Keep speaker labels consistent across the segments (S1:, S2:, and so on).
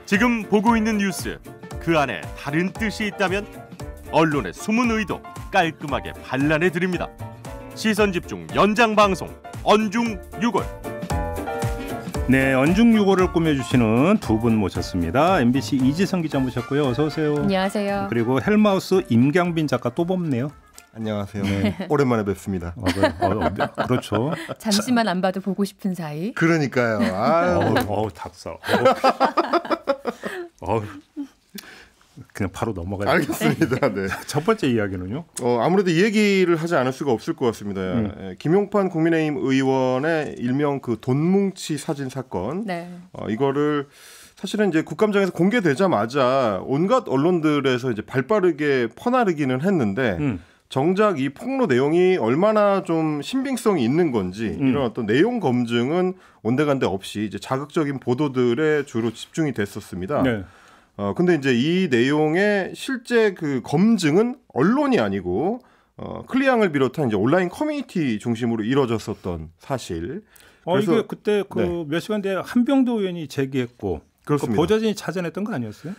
S1: 지금 보고 있는 뉴스, 그 안에 다른 뜻이 있다면 언론의 숨은 의도 깔끔하게 반란해드립니다. 시선집중 연장방송 언중유골.
S2: 네, 언중유골을 꾸며주시는 두 분 모셨습니다. MBC 이지성 기자 모셨고요. 어서 오세요.
S3: 안녕하세요.
S2: 그리고 헬마우스 임경빈 작가 또 뽑네요.
S4: 안녕하세요. 네. 오랜만에 뵙습니다.
S2: 그렇죠.
S3: 잠시만 안 봐도 보고 싶은 사이.
S4: 그러니까요.
S2: 닭살. 그냥 바로 넘어가요.
S4: 알겠습니다. 네.
S2: 첫 번째 이야기는요?
S4: 아무래도 이 얘기를 하지 않을 수가 없을 것 같습니다. 김용판 국민의힘 의원의 일명 그 돈뭉치 사진 사건.
S3: 네.
S4: 이거를 사실은 이제 국감장에서 공개되자마자 온갖 언론들에서 이제 발빠르게 퍼나르기는 했는데 정작 이 폭로 내용이 얼마나 좀 신빙성이 있는 건지 이런 어떤 내용 검증은 온데간데 없이 이제 자극적인 보도들에 주로 집중이 됐었습니다.
S2: 네.
S4: 근데 이제 이 내용의 실제 그 검증은 언론이 아니고 클리앙을 비롯한 이제 온라인 커뮤니티 중심으로 이루어졌었던 사실. 그래서
S2: 이게 그때 몇 시간 뒤에 한병도 의원이 제기했고
S4: 그렇습니다.
S2: 보좌진이 찾아냈던 거 아니었어요?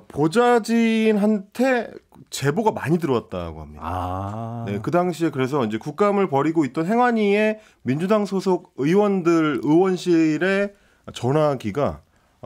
S4: 보좌진한테 제보가 많이 들어왔다고 합니다. 네, 그 당시에 그래서 이제 국감을 벌이고 있던 행안위의 민주당 소속 의원들 의원실에 전화기가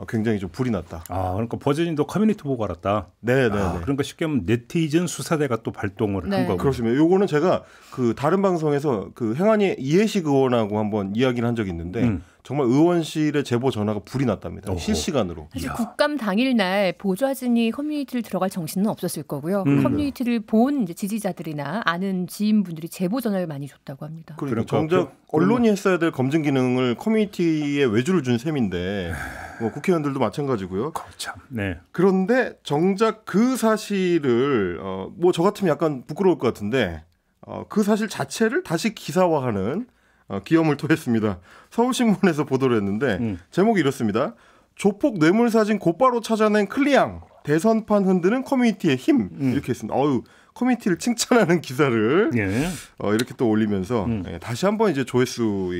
S4: 굉장히 좀 불이 났다.
S2: 그러니까 보좌진도 커뮤니티 보고 알았다.
S4: 네.
S2: 그러니까 쉽게 하면 네티즌 수사대가 또 발동을 한 거고.
S4: 그렇습니다. 요거는 제가 그 다른 방송에서 그 행안위 이해식 의원하고 한번 이야기를 한 적이 있는데 정말 의원실에 제보 전화가 불이 났답니다. 실시간으로.
S3: 사실 국감 당일날 보좌진이 커뮤니티를 들어갈 정신은 없었을 거고요. 커뮤니티를 본 이제 지지자들이나 아는 지인분들이 제보 전화를 많이 줬다고 합니다.
S4: 그러니까 정작 언론이 했어야 될 검증 기능을 커뮤니티에 외주를 준 셈인데 국회의원들도 마찬가지고요.
S2: 참. 네.
S4: 그런데 정작 그 사실을 저 같으면 약간 부끄러울 것 같은데 그 사실 자체를 다시 기사화하는 기염을 토했습니다. 서울신문에서 보도를 했는데 제목이 이렇습니다. 조폭 뇌물사진 곧바로 찾아낸 클리앙 대선판 흔드는 커뮤니티의 힘 이렇게 했습니다. 커뮤니티를 칭찬하는 기사를 이렇게 또 올리면서 다시 한번 이제 조회수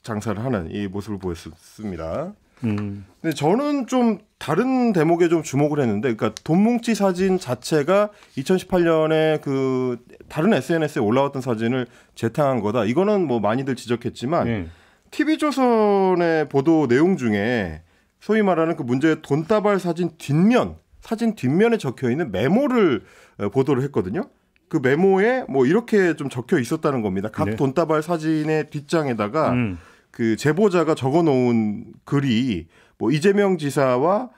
S4: 장사를 하는 이 모습을 보였습니다. 근데 저는 좀 다른 대목에 좀 주목을 했는데, 그러니까 돈뭉치 사진 자체가 2018년에 그 다른 SNS에 올라왔던 사진을 재탕한 거다. 이거는 뭐 많이들 지적했지만 TV조선의 보도 내용 중에 소위 말하는 그 문제의 돈다발 사진 뒷면에 적혀 있는 메모를 보도를 했거든요. 그 메모에 뭐 이렇게 좀 적혀 있었다는 겁니다. 각 돈다발 사진의 뒷장에다가 그 제보자가 적어놓은 글이 뭐 이재명 지사와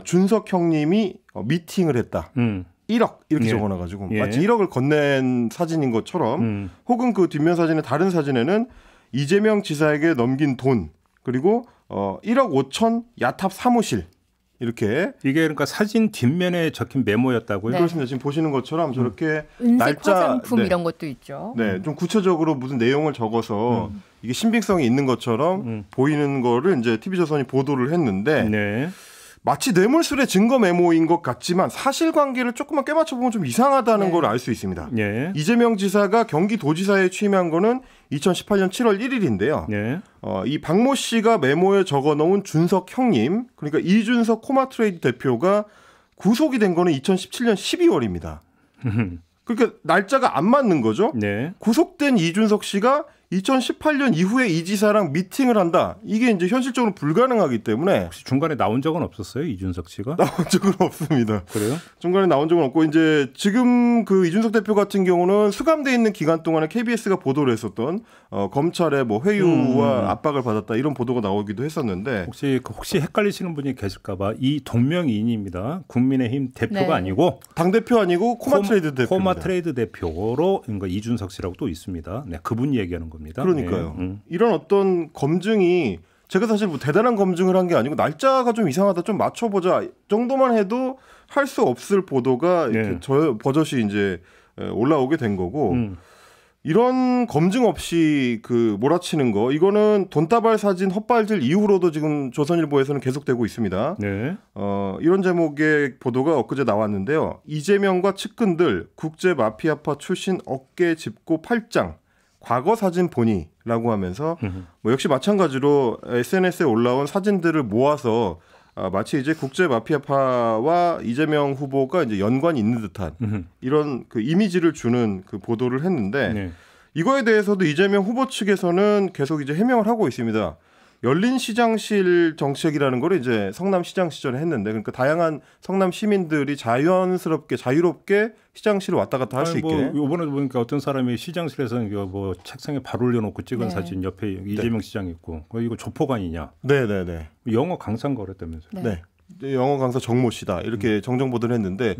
S4: 준석 형님이 미팅을 했다. 1억 이렇게 적어놔가지고 마치 1억을 건넨 사진인 것처럼 혹은 그 뒷면 사진의 다른 사진에는 이재명 지사에게 넘긴 돈 그리고 1억 5천 야탑 사무실 이렇게
S2: 이게 그러니까 사진 뒷면에 적힌 메모였다고요?
S4: 네. 그렇습니다. 지금 보시는 것처럼 저렇게
S3: 은색 화장품 이런 것도 있죠.
S4: 네, 좀 구체적으로 무슨 내용을 적어서 이게 신빙성이 있는 것처럼 보이는 거를 이제 TV조선이 보도를 했는데 마치 뇌물술의 증거 메모인 것 같지만 사실관계를 조금만 꿰맞춰보면 좀 이상하다는 걸 알 수 있습니다. 이재명 지사가 경기도지사에 취임한 거는 2018년 7월 1일인데요. 이 박모 씨가 메모에 적어놓은 준석 형님, 그러니까 이준석 코마트레이드 대표가 구속이 된 거는 2017년 12월입니다. 그러니까 날짜가 안 맞는 거죠. 구속된 이준석 씨가 2018년 이후에 이 지사랑 미팅을 한다. 이게 이제 현실적으로 불가능하기 때문에
S2: 혹시 중간에 나온 적은 없었어요, 이준석 씨가?
S4: 나온 적은 없습니다.
S2: 그래요?
S4: 중간에 나온 적은 없고 이제 지금 그 이준석 대표 같은 경우는 수감돼 있는 기간 동안에 KBS가 보도를 했었던 검찰의 뭐 회유와 압박을 받았다 이런 보도가 나오기도 했었는데
S2: 혹시 헷갈리시는 분이 계실까봐 이 동명이인입니다. 국민의힘 대표가 아니고
S4: 당 대표 아니고 코마트레이드 대표.
S2: 코마트레이드 대표로 그러니까 이준석 씨라고 또 있습니다. 그분 얘기하는 겁니다.
S4: 그러니까요. 이런 어떤 검증이 제가 사실 뭐 대단한 검증을 한 게 아니고 날짜가 좀 이상하다 좀 맞춰보자 정도만 해도 할 수 없을 보도가 이렇게 버젓이 이제 올라오게 된 거고 이런 검증 없이 그 몰아치는 거 이거는 돈다발 사진 헛발질 이후로도 지금 조선일보에서는 계속되고 있습니다. 이런 제목의 보도가 엊그제 나왔는데요. 이재명과 측근들 국제 마피아파 출신 어깨 짚고 팔짱 과거 사진 보니라고 하면서 뭐 역시 마찬가지로 SNS에 올라온 사진들을 모아서 마치 이제 국제 마피아파와 이재명 후보가 이제 연관이 있는 듯한 이런 그 이미지를 주는 그 보도를 했는데
S2: 네.
S4: 이거에 대해서도 이재명 후보 측에서는 계속 이제 해명을 하고 있습니다. 열린 시장실 정책이라는 걸 이제 성남시장 시절에 했는데 그러니까 다양한 성남 시민들이 자유롭게 시장실을 왔다 갔다 할 수 있게.
S2: 이번에 보니까 어떤 사람이 시장실에서 뭐 책상에 발 올려놓고 찍은
S3: 네.
S2: 사진 옆에 이재명 시장 있고 이거 조폭아니냐.
S4: 네네네.
S2: 영어 강사인가 그랬다면서요.
S3: 네.
S4: 네. 영어 강사 정모 씨다 이렇게 정정 보도를 했는데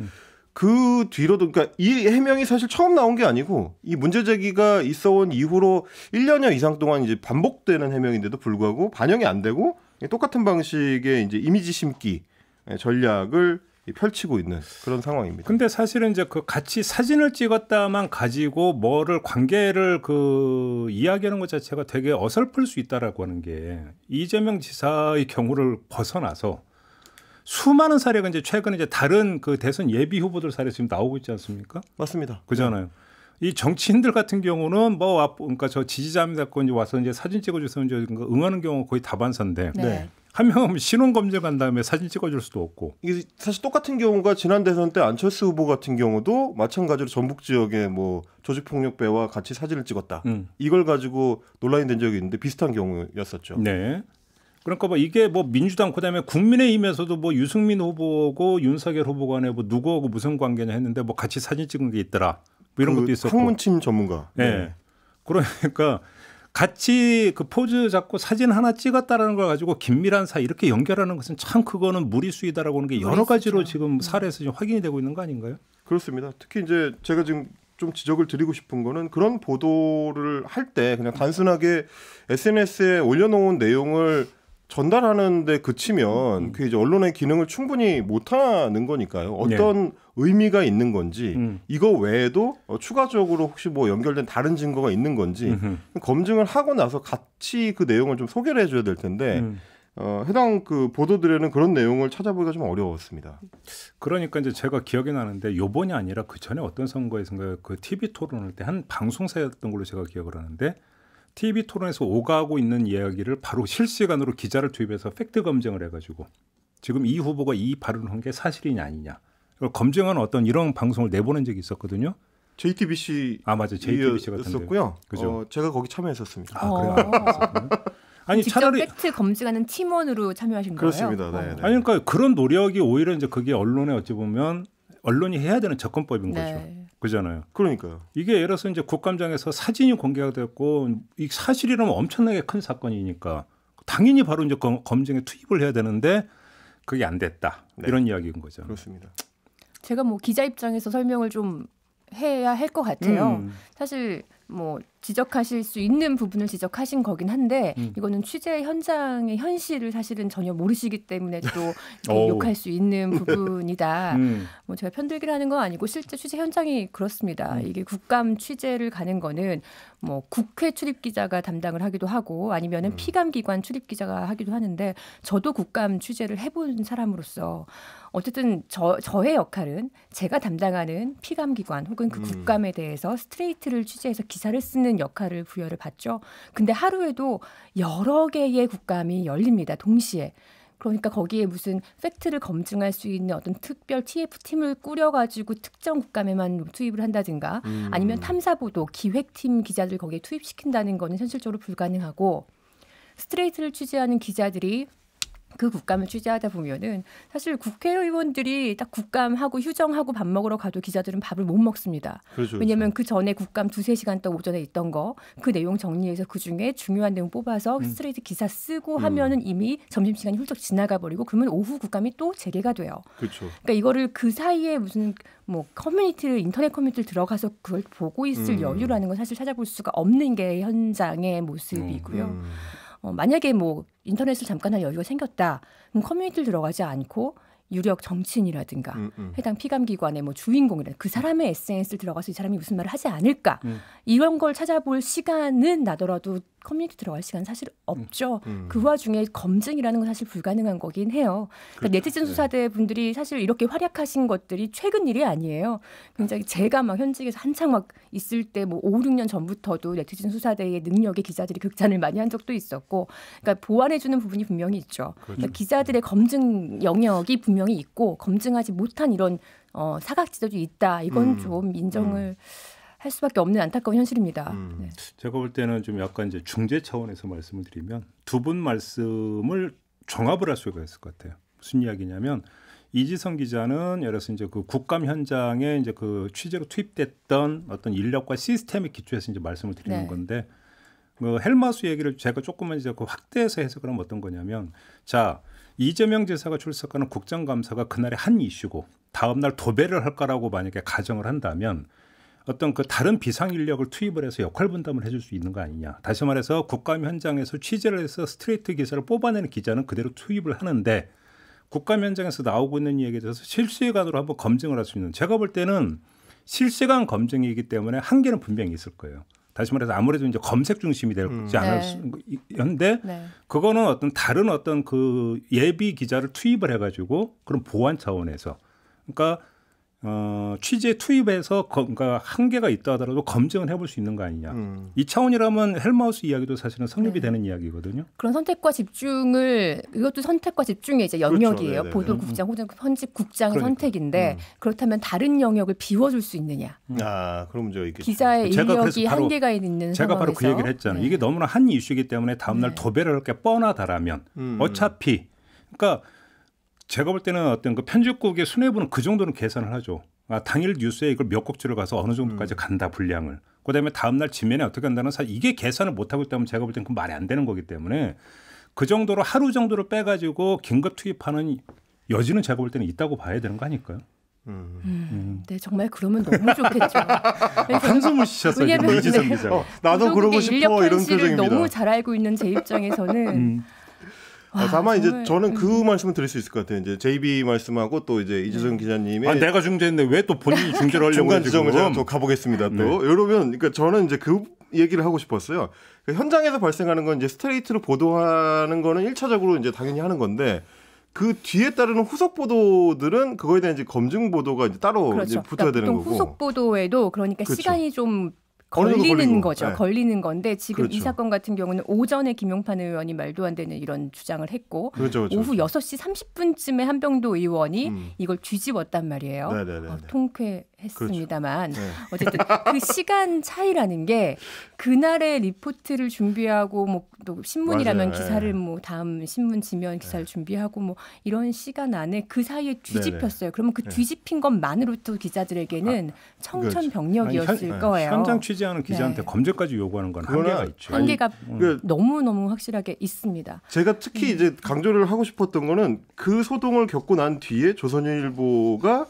S4: 그 뒤로도 그러니까 이 해명이 사실 처음 나온 게 아니고 이 문제 제기가 있어온 이후로 1년여 이상 동안 이제 반복되는 해명인데도 불구하고 반영이 안 되고 똑같은 방식의 이제 이미지 심기 전략을 펼치고 있는 그런 상황입니다.
S2: 근데 사실은 이제 그 같이 사진을 찍었다만 가지고 뭐를 관계를 그 이야기하는 것 자체가 되게 어설플 수 있다라고 하는 게 이재명 지사의 경우를 벗어나서 수많은 사례가 이제 최근에 이제 다른 그 대선 예비 후보들 사례 지금 나오고 있지 않습니까?
S4: 맞습니다.
S2: 그잖아요. 이 정치인들 같은 경우는 뭐 그러니까 저 지지자입니다 고 이제 와서 이제 사진 찍어줘서 이제 응하는 경우 거의 다반사인데
S3: 네.
S2: 한 명은 신원 검증한 다음에 사진 찍어줄 수도 없고.
S4: 이게 사실 똑같은 경우가 지난 대선 때 안철수 후보 같은 경우도 마찬가지로 전북 지역에 뭐 조직폭력배와 같이 사진을 찍었다. 이걸 가지고 논란이 된 적이 있는데 비슷한 경우였었죠.
S2: 네. 그러니까 뭐 이게 뭐 민주당 그다음에 국민의힘에서도 뭐 유승민 후보고 윤석열 후보 간에 뭐 누구하고 무슨 관계냐 했는데 뭐 같이 사진 찍은 게 있더라. 뭐 이런 것도 있었고.
S4: 학문침 전문가.
S2: 네. 그러니까 같이 그 포즈 잡고 사진 하나 찍었다라는 걸 가지고 긴밀한 사이 이렇게 연결하는 것은 참 그거는 무리수이다라고 하는 게 여러 가지로 지금 사례에서 지금 확인이 되고 있는 거 아닌가요?
S4: 그렇습니다. 특히 이제 제가 지금 좀 지적을 드리고 싶은 거는 그런 보도를 할 때 그냥 단순하게 SNS에 올려놓은 내용을 전달하는 데 그치면 그 이제 언론의 기능을 충분히 못하는 거니까요. 어떤 의미가 있는 건지 이거 외에도 추가적으로 혹시 뭐 연결된 다른 증거가 있는 건지 검증을 하고 나서 같이 그 내용을 좀 소개를 해줘야 될 텐데 해당 그 보도들에는 그런 내용을 찾아보기가 좀 어려웠습니다.
S2: 그러니까 이제 제가 기억이 나는데 요번이 아니라 그 전에 어떤 선거에서인가 그 TV 토론할 때 한 방송사였던 걸로 제가 기억을 하는데 TV 토론에서 오가고 있는 이야기를 바로 실시간으로 기자를 투입해서 팩트 검증을 해가지고 지금 이 후보가 이 발언을 한 게 사실이냐 아니냐 이걸 검증하는 어떤 이런 방송을 내보낸 적이 있었거든요.
S4: JTBC
S2: 맞아 JTBC
S4: 같은데요.
S2: 그죠?
S4: 제가 거기 참여했었습니다.
S2: 그래요? 아니
S3: 직접
S2: 차라리
S3: 팩트 검증하는 팀원으로 참여하신
S4: 그렇습니다.
S3: 거예요?
S4: 네.
S2: 아니 그러니까 그런 노력이 오히려 이제 그게 언론에 어찌 보면 언론이 해야 되는 접근법인 거죠. 그잖아요.
S4: 그러니까요.
S2: 이게 예를 들어서 이제 국감장에서 사진이 공개가 됐고 이 사실이라면 엄청나게 큰 사건이니까 당연히 바로 이제 검증에 투입을 해야 되는데 그게 안 됐다. 이런 이야기인 거죠.
S4: 그렇습니다.
S3: 제가 뭐 기자 입장에서 설명을 좀 해야 할 것 같아요. 사실 뭐 지적하실 수 있는 부분을 지적하신 거긴 한데 이거는 취재 현장의 현실을 사실은 전혀 모르시기 때문에 또 욕할 수 있는 부분이다. 뭐 제가 편들기를 하는 건 아니고 실제 취재 현장이 그렇습니다. 이게 국감 취재를 가는 거는 뭐 국회 출입 기자가 담당을 하기도 하고 아니면은 피감기관 출입 기자가 하기도 하는데 저도 국감 취재를 해본 사람으로서 어쨌든 저의 역할은 제가 담당하는 피감기관 혹은 그 국감에 대해서 스트레이트를 취재해서 기사를 쓰는 역할을 부여를 받죠. 근데 하루에도 여러 개의 국감이 열립니다. 동시에. 그러니까 거기에 무슨 팩트를 검증할 수 있는 어떤 특별 TF팀을 꾸려가지고 특정 국감에만 투입을 한다든가 아니면 탐사보도 기획팀 기자들 거기에 투입시킨다는 거는 현실적으로 불가능하고 스트레이트를 취재하는 기자들이 그 국감을 취재하다 보면은 사실 국회의원들이 딱 국감하고 휴정하고 밥 먹으러 가도 기자들은 밥을 못 먹습니다.
S4: 그렇죠,
S3: 왜냐하면 그 전에 국감 2-3시간 동안 오전에 있던 거 그 내용 정리해서 그중에 중요한 내용 뽑아서 스트레이트 기사 쓰고 하면은 이미 점심시간이 훌쩍 지나가 버리고 그러면 오후 국감이 또 재개가 돼요.
S4: 그렇죠.
S3: 그러니까 이거를 그 사이에 무슨 뭐 커뮤니티를 인터넷 커뮤니티를 들어가서 그걸 보고 있을 여유라는 건 사실 찾아볼 수가 없는 게 현장의 모습이고요. 만약에 뭐 인터넷을 잠깐 할 여유가 생겼다. 그럼 커뮤니티를 들어가지 않고 유력 정치인이라든가 해당 피감기관의 뭐 주인공이라든가 그 사람의 SNS를 들어가서 이 사람이 무슨 말을 하지 않을까. 이런 걸 찾아볼 시간은 나더라도 커뮤니티 들어갈 시간 사실 없죠. 그 와중에 검증이라는 건 사실 불가능한 거긴 해요. 그러니까
S4: 그렇죠.
S3: 네티즌 수사대 분들이 사실 이렇게 활약하신 것들이 최근 일이 아니에요. 굉장히 제가 막 현직에서 한창 막 있을 때 뭐 5, 6년 전부터도 네티즌 수사대의 능력에 기자들이 극찬을 많이 한 적도 있었고, 그러니까 보완해주는 부분이 분명히 있죠.
S4: 그렇죠.
S3: 그러니까 기자들의 검증 영역이 분명히 있고 검증하지 못한 이런 사각지대도 있다. 이건 좀 인정을 할 수밖에 없는 안타까운 현실입니다. 네.
S2: 제가 볼 때는 좀 약간 이제 중재 차원에서 말씀을 드리면 두 분 말씀을 종합을 할 수가 있을 것 같아요. 무슨 이야기냐면 이지성 기자는 예를 들어서 이제 그 국감 현장에 이제 그 취재로 투입됐던 어떤 인력과 시스템에 기초해서 이제 말씀을 드리는
S3: 네.
S2: 건데 그 헬마우스 얘기를 제가 조금만 이제 그 확대해서 해석을 하면 어떤 거냐면 자 이재명 지사가 출석하는 국정감사가 그날의 한 이슈고 다음 날 도배를 할 거라고 만약에 가정을 한다면 어떤 그 다른 비상 인력을 투입을 해서 역할 분담을 해줄 수 있는 거 아니냐. 다시 말해서 국감 현장에서 취재를 해서 스트레이트 기사를 뽑아내는 기자는 그대로 투입을 하는데 국감 현장에서 나오고 있는 얘기에 대해서 실시간으로 한번 검증을 할 수 있는. 제가 볼 때는 실시간 검증이기 때문에 한계는 분명히 있을 거예요. 다시 말해서 아무래도 이제 검색 중심이 되지 않을 수인데
S3: 네.
S2: 그거는 어떤 다른 어떤 그 예비 기자를 투입을 해가지고 그런 보완 차원에서 그러니까. 취재 투입에서 그러니까 한계가 있다 하더라도 검증을 해볼 수 있는 거 아니냐. 이 차원이라면 헬마우스 이야기도 사실은 성립이 되는 이야기거든요.
S3: 그런 선택과 집중을 이것도 선택과 집중의 이제 영역이에요.
S4: 그렇죠.
S3: 보도국장 혹은 현직 국장의
S2: 그러니까.
S3: 선택인데 그렇다면 다른 영역을 비워줄 수 있느냐.
S4: 아, 그런 문제가 있겠죠.
S3: 기자의
S2: 제가
S3: 인력이
S2: 그래서 바로
S3: 한계가 있는
S2: 제가
S3: 상황에서.
S2: 바로 그 얘기를 했잖아요.
S3: 네.
S2: 이게 너무나 한 이슈이기 때문에 다음날 도배를 할 게 뻔하다라면 어차피 그러니까 제가 볼 때는 어떤 그 편집국의 수뇌부는 그 정도는 계산을 하죠. 당일 뉴스에 이걸 몇 곡지를 가서 어느 정도까지 간다 분량을. 그다음에 다음날 지면에 어떻게 한다는 사실 이게 계산을 못하고 있다면 제가 볼 때는 그 말이 안 되는 거기 때문에 그 정도로 하루 정도를 빼가지고 긴급 투입하는 여지는 제가 볼 때는 있다고 봐야 되는 거 아닐까요?
S3: 네, 정말 그러면 너무 좋겠죠.
S2: 한숨을 쉬셨어요.
S3: 왜냐면
S2: 이지성
S3: 네.
S2: 기자.
S4: 나도 그러고
S3: 보도국의 인력
S4: 싶어 이런
S3: 현실을
S4: 표정입니다.
S3: 너무 잘 알고 있는 제 입장에서는
S4: 다만 이제
S3: 정말,
S4: 저는 그 말씀을 드릴 수 있을 것 같아요. 이제 JB 말씀하고 또 이제 이재성 기자님의
S2: 내가 중재했는데 왜 또 본인이 중재를 하려고
S4: 중간
S2: 그래,
S4: 지점을 제가
S2: 지금.
S4: 또 가보겠습니다. 또 여러분, 그러니까 저는 이제 그 얘기를 하고 싶었어요. 그러니까 현장에서 발생하는 건 이제 스트레이트로 보도하는 거는 1차적으로 이제 당연히 하는 건데 그 뒤에 따르는 후속 보도들은 그거에 대한 이제 검증 보도가 이제 따로
S3: 그렇죠.
S4: 이제 붙어야
S3: 그러니까
S4: 되는
S3: 보통
S4: 거고.
S3: 후속 보도에도 그러니까
S4: 그렇죠.
S3: 시간이 좀
S4: 어느 정도
S3: 걸리는
S4: 걸리고.
S3: 거죠.
S4: 네.
S3: 걸리는 건데 지금
S4: 그렇죠.
S3: 이 사건 같은 경우는 오전에 김용판 의원이 말도 안 되는 이런 주장을 했고
S4: 그렇죠.
S3: 오후 6시 30분쯤에 한병도 의원이 이걸 뒤집었단 말이에요.
S4: 네네네.
S3: 통쾌했습니다만
S4: 그렇죠. 네.
S3: 어쨌든 그 시간 차이라는 게 그날의 리포트를 준비하고 뭐 또 신문이라면
S4: 맞아요.
S3: 기사를 뭐 다음 신문 지면 기사를 준비하고 뭐 이런 시간 안에 그 사이에 뒤집혔어요. 그러면 그 뒤집힌 것만으로도 기자들에게는 청천벽력이었을 거예요.
S2: 현장 취재하는 기자한테
S3: 네.
S2: 검증까지 요구하는 건
S4: 그거는
S2: 한계가 있죠.
S3: 한계가
S4: 그
S3: 너무너무 확실하게 있습니다.
S4: 제가 특히 이제 강조를 하고 싶었던 거는 그 소동을 겪고 난 뒤에 조선일보가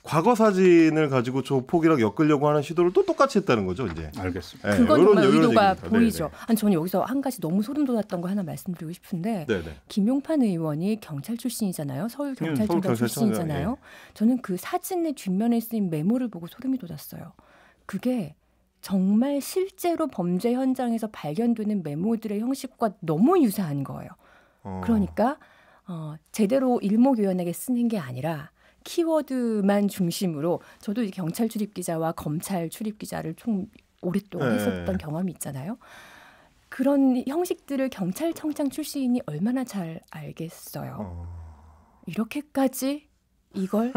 S4: 과거 사진을 가지고 조폭이랑 엮으려고 하는 시도를 또 똑같이 했다는 거죠, 이제.
S2: 알겠습니다.
S4: 네,
S3: 그건
S4: 요런-
S3: 정말
S4: 요런
S3: 의도가
S4: 얘기입니다.
S3: 보이죠.
S4: 네네.
S3: 아니 저는 여기서 한 가지 너무 소름 돋았던 거 하나 말씀드리고 싶은데
S4: 네네.
S3: 김용판 의원이 경찰 출신이잖아요. 서울 경찰청장
S4: 서울 경찰청장,
S3: 출신이잖아요. 저는 그 사진의 뒷면에 쓰인 메모를 보고 소름이 돋았어요. 그게 정말 실제로 범죄 현장에서 발견되는 메모들의 형식과 너무 유사한 거예요. 그러니까 제대로 일목요연하게 쓰는 게 아니라 키워드만 중심으로 저도 이 경찰 출입 기자와 검찰 출입 기자를 총 오랫동안 했었던 경험이 있잖아요. 그런 형식들을 경찰청장 출신이 얼마나 잘 알겠어요. 이렇게까지 이걸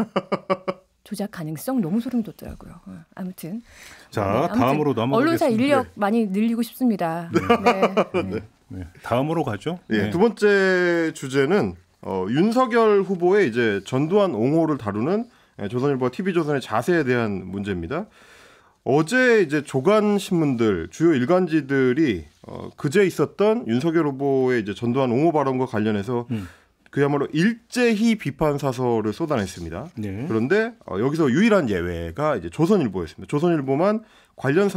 S3: 조작 가능성 너무 소름 돋더라고요. 아무튼
S2: 자,
S3: 아무튼
S2: 다음으로 넘어가겠습니다.
S3: 언론사 인력 많이 늘리고 싶습니다. 네.
S2: 네, 다음으로 가죠.
S4: 예,
S2: 네.
S4: 두 번째 주제는 윤석열 후보의 이제 전두환 옹호를 다루는 조선일보 TV조선의 자세에 대한 문제입니다. 어제 이제 조간 신문들 주요 일간지들이 그제 있었던 윤석열 후보의 이제 전두환 옹호 발언과 관련해서 그야말로 일제히 비판 사설을 쏟아냈습니다.
S2: 네.
S4: 그런데 여기서 유일한 예외가 이제 조선일보였습니다. 조선일보만 관련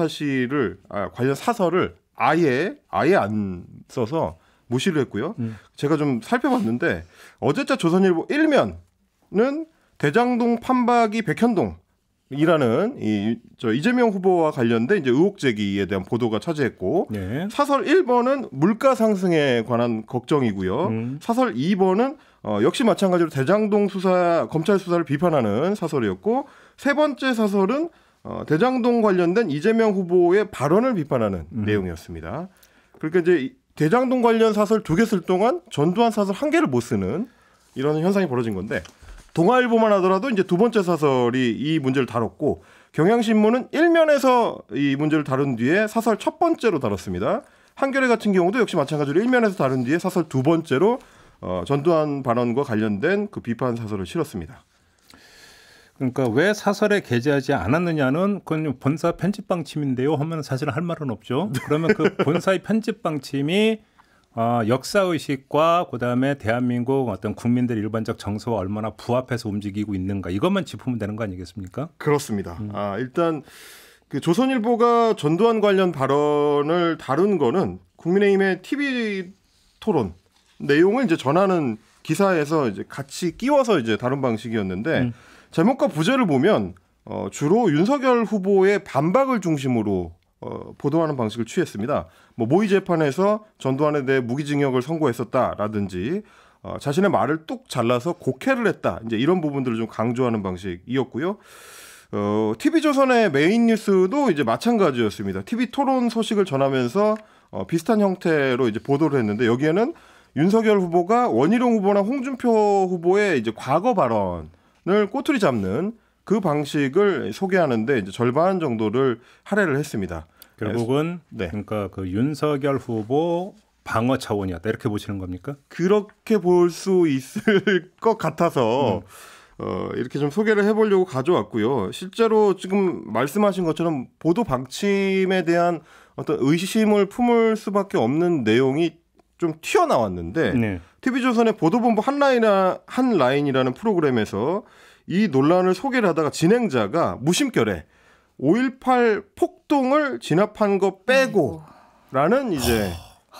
S4: 관련 사설을 아예 안 써서 무시를 했고요. 제가 좀 살펴봤는데 어제자 조선일보 1면은 대장동 판박이 백현동이 이라는 이재명 후보와 관련된 이제 의혹 제기에 대한 보도가 차지했고
S2: 네.
S4: 사설 1번은 물가 상승에 관한 걱정이고요. 사설 2번은 역시 마찬가지로 대장동 수사 검찰 수사를 비판하는 사설이었고 세 번째 사설은 대장동 관련된 이재명 후보의 발언을 비판하는 내용이었습니다. 그러니까 이제 대장동 관련 사설 2개 쓸 동안 전두환 사설 1개를 못 쓰는 이런 현상이 벌어진 건데 동아일보만 하더라도 이제 두 번째 사설이 이 문제를 다뤘고 경향신문은 1면에서 이 문제를 다룬 뒤에 사설 첫 번째로 다뤘습니다. 한겨레 같은 경우도 역시 마찬가지로 1면에서 다룬 뒤에 사설 두 번째로 전두환 발언과 관련된 그 비판 사설을 실었습니다.
S2: 그러니까 왜 사설에 게재하지 않았느냐는 그건 본사 편집 방침인데요 하면 사실 할 말은 없죠. 그러면 그 본사의 편집 방침이 역사의식과 그다음에 대한민국 어떤 국민들 일반적 정서와 얼마나 부합해서 움직이고 있는가 이것만 짚으면 되는 거 아니겠습니까?
S4: 그렇습니다. 일단 그 조선일보가 전두환 관련 발언을 다룬 거는 국민의힘의 TV 토론 내용을 이제 전하는 기사에서 이제 같이 끼워서 이제 다룬 방식이었는데 제목과 부제를 보면 주로 윤석열 후보의 반박을 중심으로 보도하는 방식을 취했습니다. 뭐 모의 재판에서 전두환에 대해 무기징역을 선고했었다라든지 자신의 말을 뚝 잘라서 곡해를 했다. 이제 이런 부분들을 좀 강조하는 방식이었고요. TV조선의 메인 뉴스도 이제 마찬가지였습니다. TV 토론 소식을 전하면서 비슷한 형태로 이제 보도를 했는데 여기에는 윤석열 후보가 원희룡 후보나 홍준표 후보의 이제 과거 발언을 꼬투리 잡는 그 방식을 소개하는데 이제 절반 정도를 할애를 했습니다.
S2: 결국은
S4: 네.
S2: 그러니까 그 윤석열 후보 방어 차원이었다 이렇게 보시는 겁니까?
S4: 그렇게 볼 수 있을 것 같아서 이렇게 좀 소개를 해보려고 가져왔고요. 실제로 지금 말씀하신 것처럼 보도 방침에 대한 어떤 의심을 품을 수밖에 없는 내용이 좀 튀어나왔는데
S2: 네.
S4: TV조선의 보도본부 한라인이라는 프로그램에서 이 논란을 소개를 하다가 진행자가 무심결에 5.18 폭동을 진압한 거 빼고 라는 이제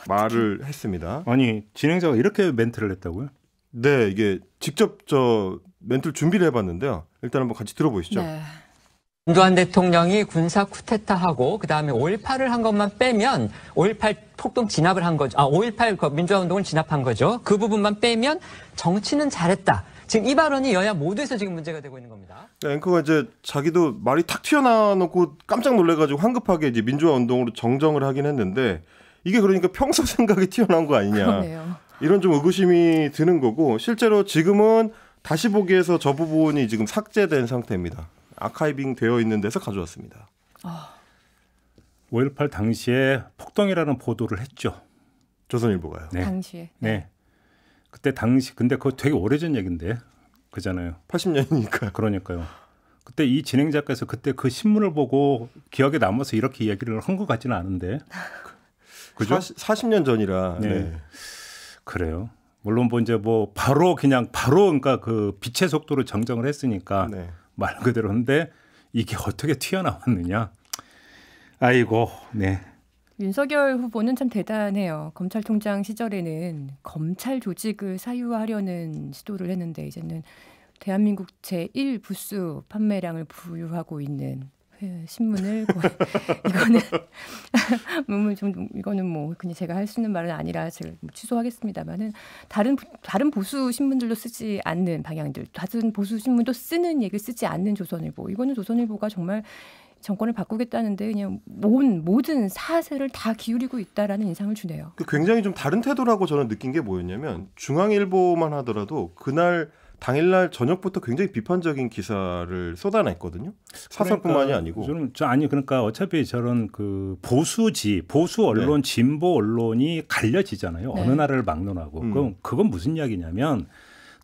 S4: 말을 했습니다.
S2: 아니 진행자가 이렇게 멘트를 했다고요?
S4: 네, 이게 직접 저 멘트를 준비를 해봤는데요. 일단 한번 같이 들어보시죠.
S3: 네.
S5: 전두환 대통령이 군사 쿠데타하고 그다음에 5.18을 한 것만 빼면 5.18 폭동 진압을 한 거죠. 5.18 민주화 운동을 진압한 거죠. 그 부분만 빼면 정치는 잘했다. 지금 이 발언이 여야 모두에서 지금 문제가 되고 있는 겁니다.
S4: 네, 앵커가 이제 자기도 말이 탁 튀어나와놓고 깜짝 놀래가지고 황급하게 이제 민주화 운동으로 정정을 하긴 했는데 이게 그러니까 평소 생각이 튀어나온 거 아니냐.
S3: 그러네요.
S4: 이런 좀 의구심이 드는 거고 실제로 지금은 다시 보기에서 저 부분이 지금 삭제된 상태입니다. 아카이빙 되어 있는 데서 가져왔습니다.
S2: 5.18 당시에 폭동이라는 보도를 했죠.
S4: 조선일보가요.
S2: 네.
S3: 당시에.
S2: 네. 그때 당시 근데 그거 되게 오래전 얘기인데 그잖아요.
S4: 80년이니까.
S2: 그러니까요. 그때 이 진행자께서 그때 그 신문을 보고 기억에 남아서 이렇게 얘기를 한 것 같지는 않은데. 그죠?
S4: 40년 전이라.
S2: 네.
S4: 네.
S2: 그래요. 물론 뭐 이제 뭐 바로 그러니까 그 빛의 속도로 정정을 했으니까
S4: 네.
S2: 말 그대로 한데 이게 어떻게 튀어나왔느냐. 아이고. 네.
S3: 윤석열 후보는 참 대단해요. 검찰총장 시절에는 검찰 조직을 사유화하려는 시도를 했는데 이제는 대한민국 제1부수 판매량을 부유하고 있는 신문을 이거는 뭐 그냥 제가 할 수 있는 말은 아니라 제가 취소하겠습니다만은 다른 보수 신문들도 쓰지 않는 방향들, 다른 보수 신문도 쓰는 얘기를 쓰지 않는 조선일보. 이거는 조선일보가 정말 정권을 바꾸겠다는데 그냥 모든 사세를 다 기울이고 있다라는 인상을 주네요.
S4: 굉장히 좀 다른 태도라고 저는 느낀 게 뭐였냐면 중앙일보만 하더라도 그날 당일날 저녁부터 굉장히 비판적인 기사를 쏟아냈거든요. 사설뿐만이 아니고.
S2: 그러니까 어차피 저런 그 보수 언론,
S4: 네.
S2: 진보 언론이 갈려지잖아요.
S3: 네.
S2: 어느 나라를 막론하고. 그건 무슨 이야기냐면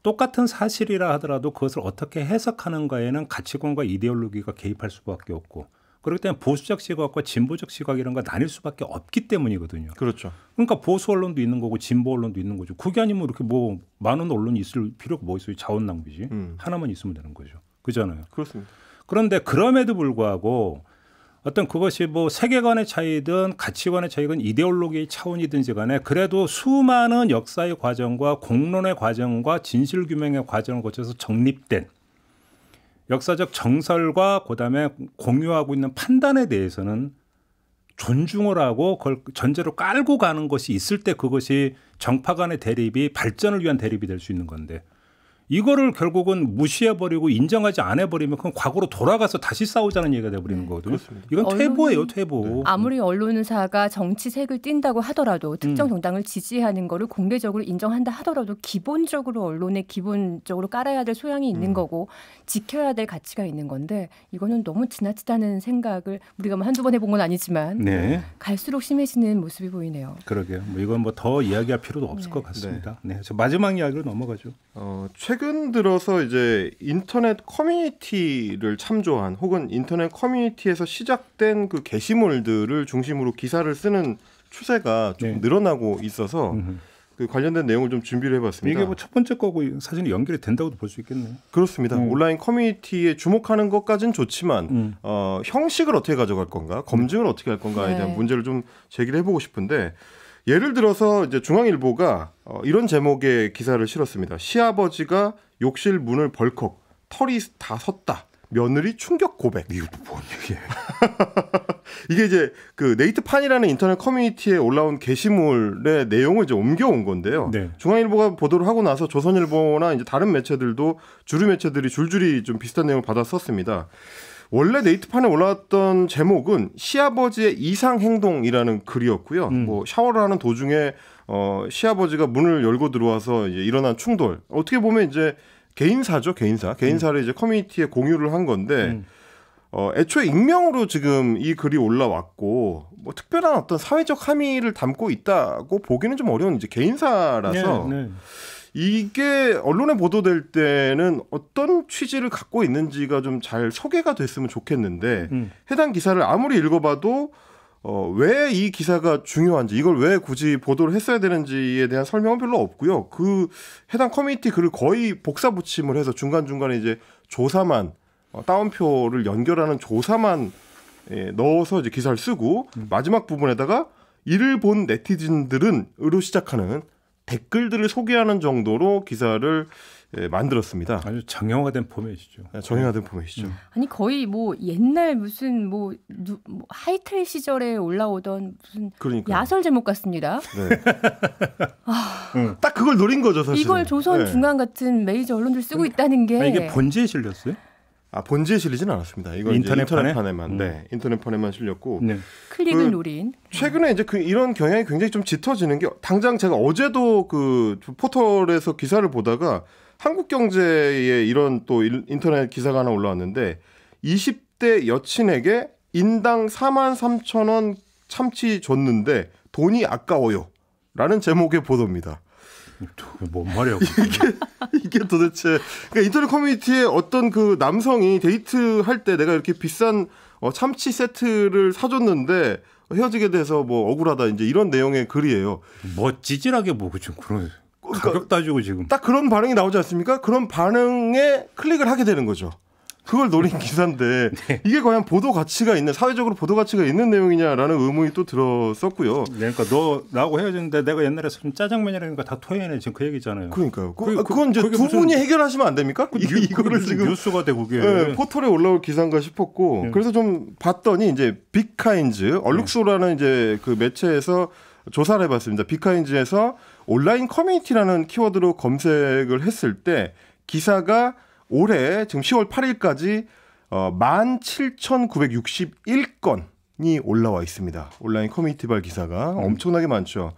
S2: 똑같은 사실이라 하더라도 그것을 어떻게 해석하는가에는 가치관과 이데올로기가 개입할 수밖에 없고 그렇기 때문에 보수적 시각과 진보적 시각이라는 건 나뉠 수밖에 없기 때문이거든요.
S4: 그렇죠.
S2: 그러니까 보수 언론도 있는 거고 진보 언론도 있는 거죠. 그게 아니면 이렇게 뭐 많은 언론이 있을 필요가 뭐 있어요. 자원 낭비지. 하나만 있으면 되는 거죠. 그잖아요.
S4: 그렇습니다.
S2: 그런데 그럼에도 불구하고 어떤 그것이 뭐 세계관의 차이든 가치관의 차이든 이데올로기의 차원이든지 간에 그래도 수많은 역사의 과정과 공론의 과정과 진실규명의 과정을 거쳐서 정립된 역사적 정설과 그다음에 공유하고 있는 판단에 대해서는 존중을 하고 그걸 전제로 깔고 가는 것이 있을 때 그것이 정파 간의 대립이 발전을 위한 대립이 될 수 있는 건데 이거를 결국은 무시해버리고 인정하지 않아버리면 그건 과거로 돌아가서 다시 싸우자는 얘기가 돼버리는 거거든요.
S4: 그렇습니다.
S2: 이건 퇴보예요, 퇴보.
S3: 아무리 언론사가 정치색을 띈다고 하더라도 특정 정당을 지지하는 거를 공개적으로 인정한다 하더라도 기본적으로 언론에 기본적으로 깔아야 될 소양이 있는 거고 지켜야 될 가치가 있는 건데 이거는 너무 지나치다는 생각을 우리가 뭐 한두 번 해본 건 아니지만
S2: 네.
S3: 갈수록 심해지는 모습이 보이네요.
S2: 그러게요. 뭐 이건 뭐 더 이야기할 필요도 없을 것 같습니다. 네. 저 마지막 이야기로 넘어가죠.
S4: 최근 들어서 이제 인터넷 커뮤니티를 참조한 혹은 인터넷 커뮤니티에서 시작된 그 게시물들을 중심으로 기사를 쓰는 추세가 좀
S2: 네.
S4: 늘어나고 있어서 그 관련된 내용을 좀 준비를 해봤습니다.
S2: 이게 뭐 첫 번째 거고 사진이 연결이 된다고도 볼 수 있겠네요.
S4: 그렇습니다. 온라인 커뮤니티에 주목하는 것까지는 좋지만 형식을 어떻게 가져갈 건가, 검증을 어떻게 할 건가에 대한 문제를 좀 제기를 해보고 싶은데 예를 들어서 이제 중앙일보가 이런 제목의 기사를 실었습니다. 시아버지가 욕실 문을 벌컥 털이 다 섰다. 며느리 충격 고백.
S2: 이거 뭔 얘기예요?
S4: 이게 이제 그 네이트판이라는 인터넷 커뮤니티에 올라온 게시물의 내용을 이제 옮겨온 건데요.
S2: 네.
S4: 중앙일보가 보도를 하고 나서 조선일보나 이제 다른 매체들도 주류 매체들이 줄줄이 좀 비슷한 내용을 받아 썼습니다. 원래 네이트판에 올라왔던 제목은 시아버지의 이상 행동이라는 글이었고요. 뭐 샤워를 하는 도중에 시아버지가 문을 열고 들어와서 이제 일어난 충돌. 어떻게 보면 이제 개인사죠, 개인사를 이제 커뮤니티에 공유를 한 건데 애초에 익명으로 지금 이 글이 올라왔고 뭐 특별한 어떤 사회적 함의를 담고 있다고 보기는 좀 어려운 이제 개인사라서. 네. 이게 언론에 보도될 때는 어떤 취지를 갖고 있는지가 좀 잘 소개가 됐으면 좋겠는데 해당 기사를 아무리 읽어봐도 왜 이 기사가 중요한지 이걸 왜 굳이 보도를 했어야 되는지에 대한 설명은 별로 없고요. 그 해당 커뮤니티 글을 거의 복사 붙임을 해서 중간중간에 이제 조사만 따옴표를 연결하는 조사만 넣어서 이제 기사를 쓰고 마지막 부분에다가 이를 본 네티즌들은으로 시작하는 댓글들을 소개하는 정도로 기사를 만들었습니다.
S2: 아주 정형화된 포맷이죠.
S4: 정형화된 포맷이죠.
S3: 아니 거의 뭐 옛날 무슨 뭐 하이텔 시절에 올라오던 무슨 그러니까요. 야설 제목 같습니다.
S4: 네. 딱 그걸 노린 거죠, 사실.
S3: 이걸 조선 중앙 같은 메이저 언론들 쓰고 있다는 게
S2: 이게 본지에 실렸어요?
S4: 본지에 실리진 않았습니다. 이건 인터넷판에만, 인터넷판에만 실렸고
S3: 클릭을 노린.
S4: 최근에 이제 이런 경향이 굉장히 좀 짙어지는 게 당장 제가 어제도 그 포털에서 기사를 보다가 한국경제에 이런 또 인터넷 기사가 하나 올라왔는데 20대 여친에게 인당 43,000원 참치 줬는데 돈이 아까워요라는 제목의 보도입니다.
S2: 뭔 말이야?
S4: 이게 도대체 그러니까 인터넷 커뮤니티에 어떤 그 남성이 데이트할 때 내가 이렇게 비싼 참치 세트를 사줬는데 헤어지게 돼서 뭐 억울하다 이제 이런 내용의 글이에요.
S2: 뭐 찌질하게 뭐 좀 그런 가격 따지고 지금
S4: 딱 그런 반응이 나오지 않습니까? 그런 반응에 클릭을 하게 되는 거죠. 그걸 노린 기사인데 네. 이게 과연 보도 가치가 있는 사회적으로 보도 가치가 있는 내용이냐라는 의문이 또 들었었고요.
S2: 그러니까 너 나하고 헤어졌는데 내가 옛날에 좀 짜장면이라니까 다 토해내 지금 그 얘기잖아요.
S4: 그러니까요. 그건 이제 두 분이 해결하시면 안 됩니까? 이거를 지금
S2: 뉴스가 되고 그게
S4: 네, 포털에 올라올 기사인가 싶었고 그래서 좀 봤더니 이제 빅카인즈 얼룩소라는 이제 그 매체에서 조사를 해봤습니다. 빅카인즈에서 온라인 커뮤니티라는 키워드로 검색을 했을 때 기사가 올해 지금 10월 8일까지 17,961건이 올라와 있습니다. 온라인 커뮤니티발 기사가 엄청나게 많죠.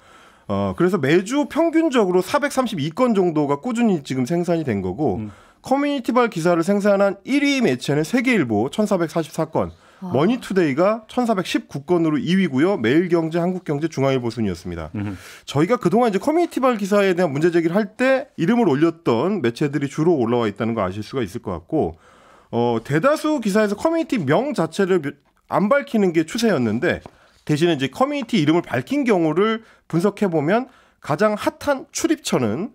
S4: 그래서 매주 평균적으로 432건 정도가 꾸준히 지금 생산이 된 거고 커뮤니티발 기사를 생산한 1위 매체는 세계일보 1,444건, 머니투데이가 1,419건으로 2위고요. 매일경제, 한국경제, 중앙일보 순이었습니다. 저희가 그동안 이제 커뮤니티발 기사에 대한 문제 제기를 할 때 이름을 올렸던 매체들이 주로 올라와 있다는 거 아실 수가 있을 것 같고 대다수 기사에서 커뮤니티 명 자체를 안 밝히는 게 추세였는데 대신에 이제 커뮤니티 이름을 밝힌 경우를 분석해 보면 가장 핫한 출입처는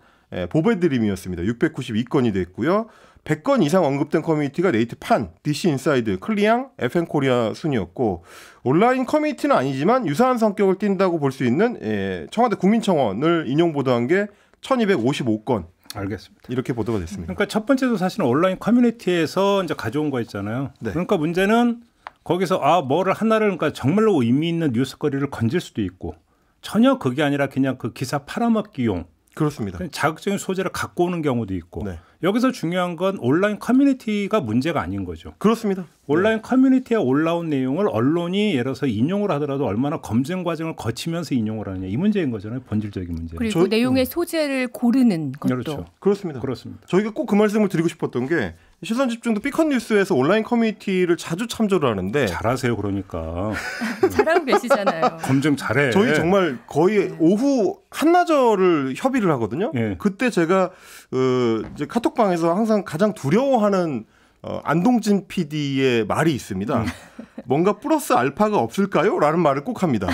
S4: 보배드림이었습니다. 692건이 됐고요. 100건 이상 언급된 커뮤니티가 네이트판, DC인사이드, 클리앙, FM코리아 순이었고 온라인 커뮤니티는 아니지만 유사한 성격을 띈다고 볼 수 있는 청와대 국민청원을 인용 보도한 게 1255건
S2: 알겠습니다.
S4: 이렇게 보도가 됐습니다.
S2: 그러니까 첫 번째도 사실은 온라인 커뮤니티에서 이제 가져온 거 있잖아요.
S4: 네.
S2: 그러니까 문제는 거기서 뭐를 하나를 그러니까 정말로 의미 있는 뉴스거리를 건질 수도 있고 전혀 그게 아니라 그냥 그 기사 팔아먹기용
S4: 그렇습니다.
S2: 자극적인 소재를 갖고 오는 경우도 있고
S4: 네.
S2: 여기서 중요한 건 온라인 커뮤니티가 문제가 아닌 거죠.
S4: 그렇습니다.
S2: 온라인 커뮤니티에 올라온 내용을 언론이 예를 들어서 인용을 하더라도 얼마나 검증 과정을 거치면서 인용을 하느냐 이 문제인 거잖아요. 본질적인 문제.
S3: 그리고 내용의 소재를 고르는 것도.
S2: 그렇죠.
S4: 그렇습니다.
S2: 그렇습니다.
S4: 저희가 꼭 그 말씀을 드리고 싶었던 게 시선 집중도 삐컨 뉴스에서 온라인 커뮤니티를 자주 참조를 하는데
S2: 잘하세요. 그러니까
S3: 잘하고 계시잖아요.
S2: 검증 잘해.
S4: 저희 정말 거의 오후 한나절을 협의를 하거든요.
S2: 예.
S4: 그때 제가 이제 카톡방에서 항상 가장 두려워하는 안동진 PD의 말이 있습니다. 뭔가 플러스 알파가 없을까요? 라는 말을 꼭 합니다.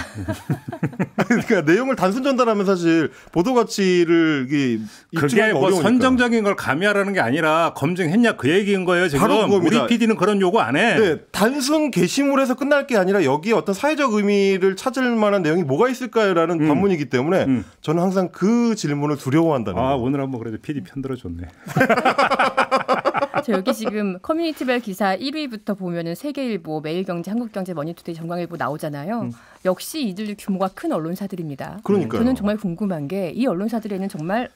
S4: 그러니까 내용을 단순 전달하면 사실 보도 가치를
S2: 그게 뭐
S4: 어려우니까.
S2: 선정적인 걸 가미하라는 게 아니라 검증했냐 그 얘기인 거예요. 지금
S4: 바로 그겁니다.
S2: 우리 PD는 그런 요구 안 해.
S4: 네, 단순 게시물에서 끝날 게 아니라 여기에 어떤 사회적 의미를 찾을 만한 내용이 뭐가 있을까요라는 반문이기 때문에 저는 항상 그 질문을 두려워한다는 거예요.
S2: 오늘 한번 그래도 PD 편 들어줬네.
S3: 저 여기 지금 커뮤니티별 기사 1위부터 보면은 세계일보, 매일경제, 한국경제, 머니투데이, 정광일보 나오잖아요. 역시 이들 규모가 큰 언론사들입니다.
S4: 그러니까요.
S3: 저는 정말 궁금한 게 이 언론사들에는 정말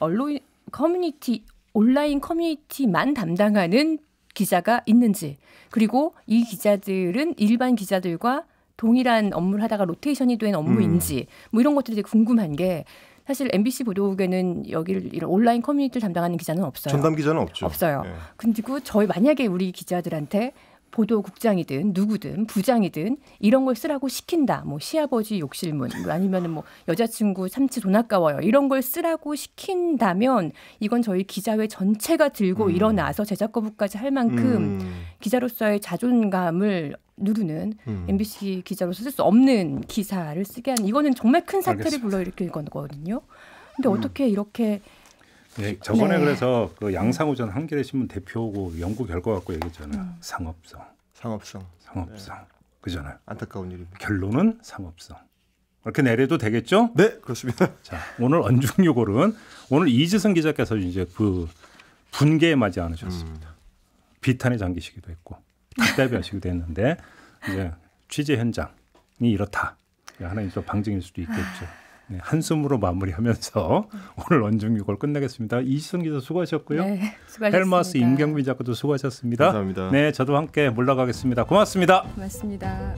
S3: 온라인 커뮤니티만 담당하는 기자가 있는지, 그리고 이 기자들은 일반 기자들과 동일한 업무를 하다가 로테이션이 된 업무인지 뭐 이런 것들이 되게 궁금한 게 사실 MBC 보도국에는 여기를 이런 온라인 커뮤니티를 담당하는 기자는 없어요.
S4: 전담 기자는 없죠.
S3: 없어요.
S4: 네.
S3: 그리고 만약에 우리 기자들한테 보도국장이든 누구든 부장이든 이런 걸 쓰라고 시킨다. 뭐 시아버지 욕실문 아니면은 뭐 여자친구 삼치 돈 아까워요. 이런 걸 쓰라고 시킨다면 이건 저희 기자회 전체가 들고 일어나서 제작 거부까지 할 만큼 기자로서의 자존감을 누르는 MBC 기자로서 쓸 수 없는 기사를 쓰게 하는 이거는 정말 큰 사태를
S2: 알겠습니다.
S3: 불러일으킬 거거든요. 근데 어떻게 이렇게
S2: 네, 저번에
S3: 네.
S2: 그래서 그 양상우전 한겨레 신문 대표고 연구 결과 갖고 얘기했잖아요. 상업성.
S4: 상업성.
S2: 그잖아요.
S4: 안타까운 일입니다.
S2: 결론은 상업성. 이렇게 내려도 되겠죠?
S4: 네, 그렇습니다.
S2: 자, 오늘 언중요골은 오늘 이지성 기자께서 이제 그 분개에 맞지 않으셨습니다. 비탄에 잠기시기도 했고 답답해하시기도 했는데 이제 취재 현장이 이렇다. 하나의 좀 방증일 수도 있겠죠. 네, 한숨으로 마무리하면서 오늘 언중요골 끝내겠습니다. 이지성 기자 수고하셨고요.
S3: 네, 수고하셨습니다.
S2: 헬마스 임경민 작가도 수고하셨습니다.
S4: 감사합니다.
S2: 네, 저도 함께 물러가겠습니다. 고맙습니다.
S3: 고맙습니다.